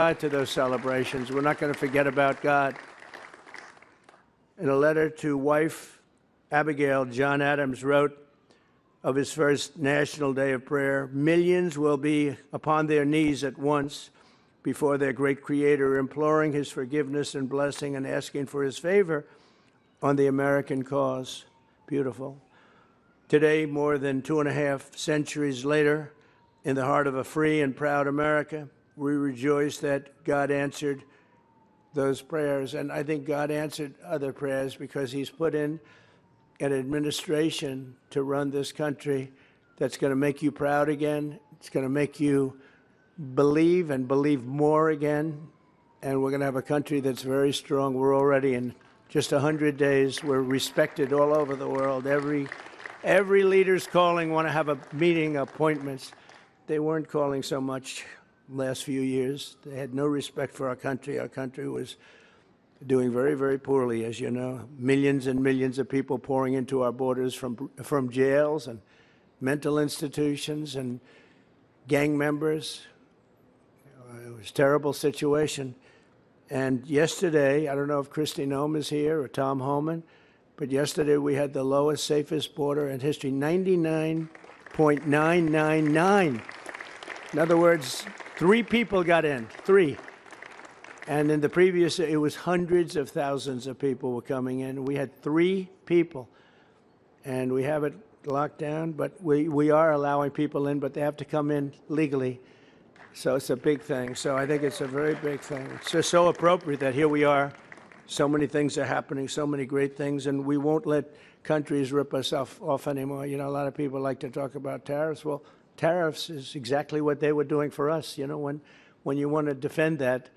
to those celebrations. We're not going to forget about God. In a letter to wife Abigail, John Adams wrote of his first National Day of Prayer, "Millions will be upon their knees at once before their great Creator, imploring his forgiveness and blessing and asking for his favor on the American cause." Beautiful. Today, more than 2.5 centuries later, in the heart of a free and proud America, we rejoice that God answered those prayers. And I think God answered other prayers because he's put in an administration to run this country that's going to make you proud again. It's going to make you believe and believe more again. And we're going to have a country that's very strong. We're already in just 100 days. We're respected all over the world. Every leader's calling, want to have a meeting, appointments. They weren't calling so much last few years. They had no respect for our country. Our country was doing very, very poorly, as you know. Millions and millions of people pouring into our borders from jails and mental institutions and gang members. It was a terrible situation. And yesterday, I don't know if Kristi Noem is here or Tom Homan, but yesterday we had the lowest, safest border in history, 99.999. In other words, 3 people got in, 3. And in the previous, it was hundreds of thousands of people were coming in. We had 3 people. And we have it locked down, but we are allowing people in, but they have to come in legally. So it's a big thing. So I think it's a very big thing. It's just so appropriate that here we are. So many things are happening, so many great things, and we won't let countries rip us off anymore. You know, a lot of people like to talk about tariffs. Well, tariffs is exactly what they were doing for us. You know, when you want to defend that,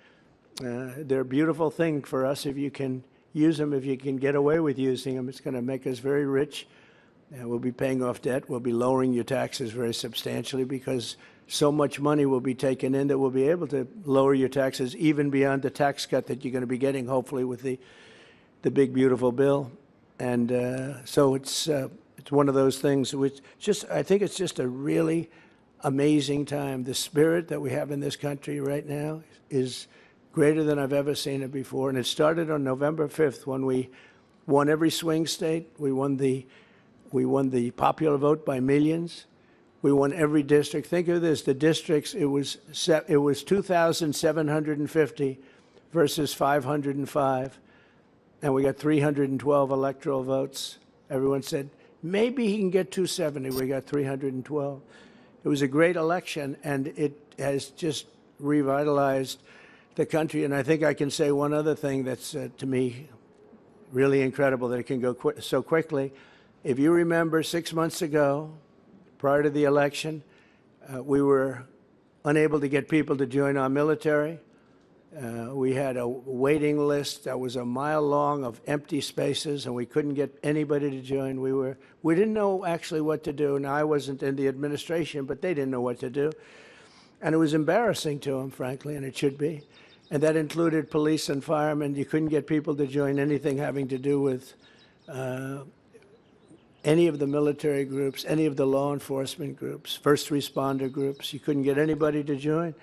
they're a beautiful thing for us if you can use them, if you can get away with using them. It's going to make us very rich. We'll be paying off debt. We'll be lowering your taxes very substantially because so much money will be taken in that we'll be able to lower your taxes even beyond the tax cut that you're going to be getting, hopefully, with the big, beautiful bill. And so it's one of those things which I think it's just a really amazing time. The spirit that we have in this country right now is greater than I've ever seen it before. And it started on November 5th when we won every swing state. We won the popular vote by millions. We won every district. Think of this, the districts, it was 2,750 versus 505. And we got 312 electoral votes. Everyone said, maybe he can get 270. We got 312. It was a great election, and it has just revitalized the country. And I think I can say one other thing that's, to me, really incredible, that it can go so quickly. If you remember 6 months ago, prior to the election, we were unable to get people to join our military. We had a waiting list that was a mile long of empty spaces, and we couldn't get anybody to join. We didn't know actually what to do. Now, I wasn't in the administration, but they didn't know what to do. And it was embarrassing to them, frankly, and it should be. And that included police and firemen. You couldn't get people to join anything having to do with any of the military groups, any of the law enforcement groups, first responder groups. You couldn't get anybody to join.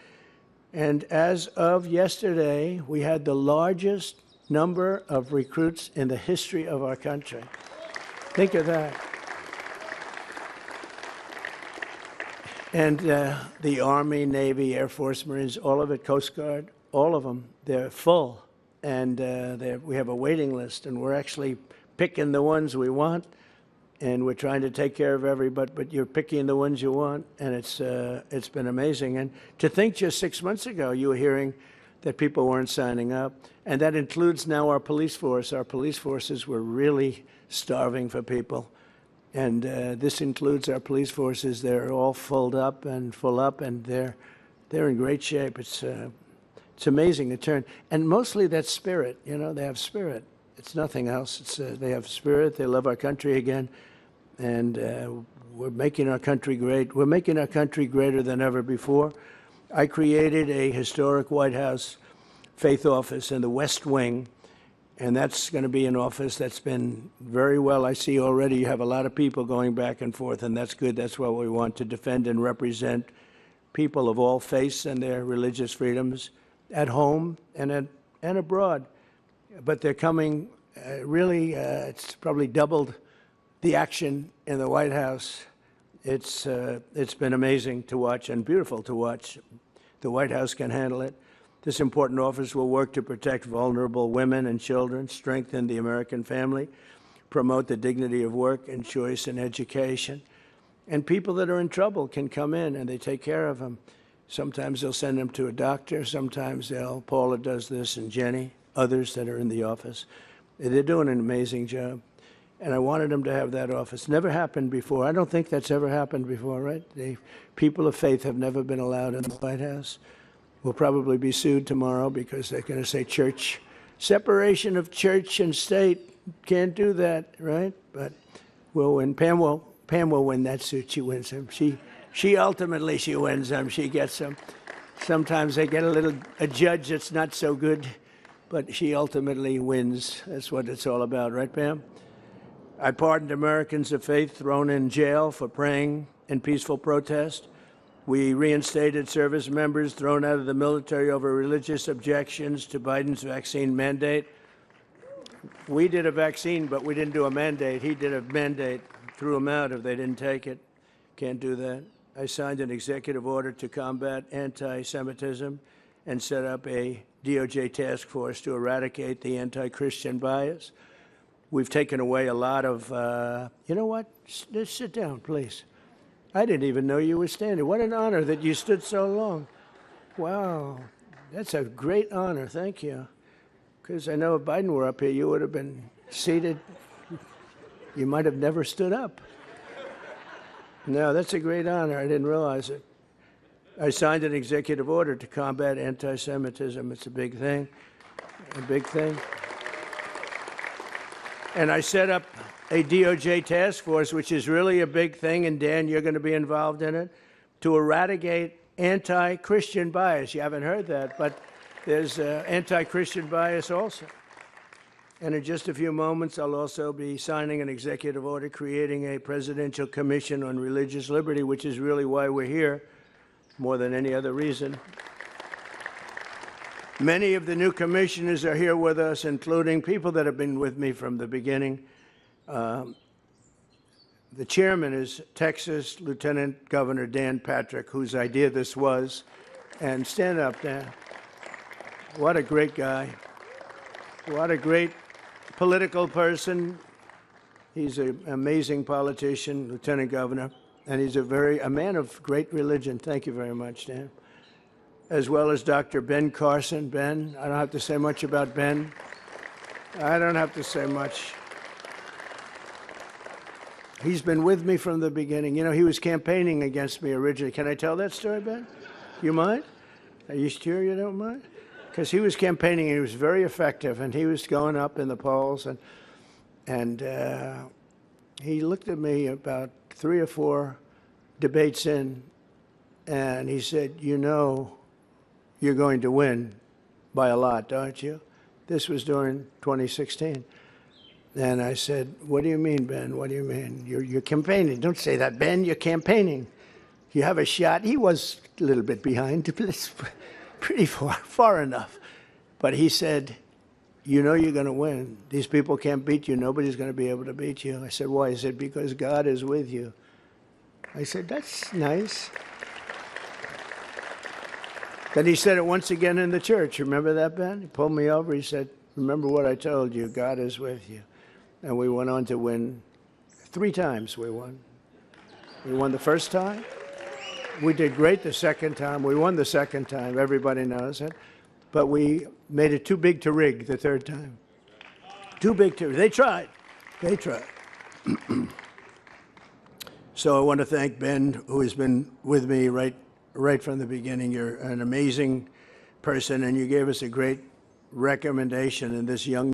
And as of yesterday, we had the largest number of recruits in the history of our country. Think of that. And the Army, Navy, Air Force, Marines, all of it, Coast Guard, all of them, they're full. And we have a waiting list, and we're actually picking the ones we want. And we're trying to take care of everybody, but you're picking the ones you want, and it's been amazing. And to think just 6 months ago, you were hearing that people weren't signing up, and that includes now our police force. Our police forces were really starving for people, and this includes our police forces. They're all full up, and they're in great shape. It's amazing the turn, and mostly that spirit. You know, they have spirit. It's nothing else. They have spirit. They love our country again. And we're making our country great. We're making our country greater than ever before. I created a historic White House faith office in the West Wing, and that's going to be an office that's been very well. I see already you have a lot of people going back and forth, and that's good. That's what we want, to defend and represent people of all faiths and their religious freedoms at home and abroad. But they're coming, really, it's probably doubled the action in the White House. It's been amazing to watch and beautiful to watch. The White House can handle it. This important office will work to protect vulnerable women and children, strengthen the American family, promote the dignity of work and choice and education. And people that are in trouble can come in and they take care of them. Sometimes they'll send them to a doctor. Sometimes Paula does this, and Jenny, others that are in the office. They're doing an amazing job. And I wanted them to have that office. Never happened before. I don't think that's ever happened before, right? The people of faith have never been allowed in the White House. We'll probably be sued tomorrow because they're going to say church, separation of church and state. Can't do that, right? But we'll win. Pam will win that suit. She wins them. She ultimately wins them. She gets them. Sometimes they get a judge that's not so good, but she ultimately wins. That's what it's all about, right, Pam? I pardoned Americans of faith thrown in jail for praying in peaceful protest. We reinstated service members thrown out of the military over religious objections to Biden's vaccine mandate. We did a vaccine, but we didn't do a mandate. He did a mandate, threw them out if they didn't take it. Can't do that. I signed an executive order to combat anti-Semitism and set up a DOJ task force to eradicate the anti-Christian bias. We've taken away a lot of, you know what? Just sit down, please. I didn't even know you were standing. What an honor that you stood so long. Wow, that's a great honor. Thank you. Because I know if Biden were up here, you would have been seated. You might have never stood up. No, that's a great honor. I didn't realize it. I signed an executive order to combat anti-Semitism. It's a big thing, a big thing. And I set up a DOJ task force, which is really a big thing, and Dan, you're going to be involved in it, to eradicate anti-Christian bias. You haven't heard that, but there's anti-Christian bias also. And in just a few moments, I'll also be signing an executive order creating a presidential commission on religious liberty, which is really why we're here, more than any other reason. Many of the new commissioners are here with us, including people that have been with me from the beginning. The chairman is Texas Lieutenant Governor Dan Patrick, whose idea this was. And stand up, Dan. What a great guy. What a great political person. He's an amazing politician, Lieutenant Governor, and he's a man of great religion. Thank you very much, Dan. As well as Dr. Ben Carson. Ben, I don't have to say much about Ben. I don't have to say much. He's been with me from the beginning. You know, he was campaigning against me originally. Can I tell that story, Ben? You mind? Are you sure you don't mind? Because he was campaigning, and he was very effective, and he was going up in the polls, and he looked at me about 3 or 4 debates in, and he said, you know, you're going to win by a lot, aren't you? This was during 2016. And I said, what do you mean, Ben? What do you mean? You're campaigning. Don't say that, Ben. You're campaigning. You have a shot. He was a little bit behind, pretty far enough. But he said, you know you're going to win. These people can't beat you. Nobody's going to be able to beat you. I said, why? He said, because God is with you. I said, that's nice. Then he said it once again in the church. Remember that, Ben? He pulled me over. He said, remember what I told you. God is with you. And we went on to win 3 times. We won. We won the first time. We did great the second time. We won the second time. Everybody knows it. But we made it too big to rig the third time. Too big to rig. They tried. They tried. So I want to thank Ben, who has been with me right from the beginning. You're an amazing person, and you gave us a great recommendation in this young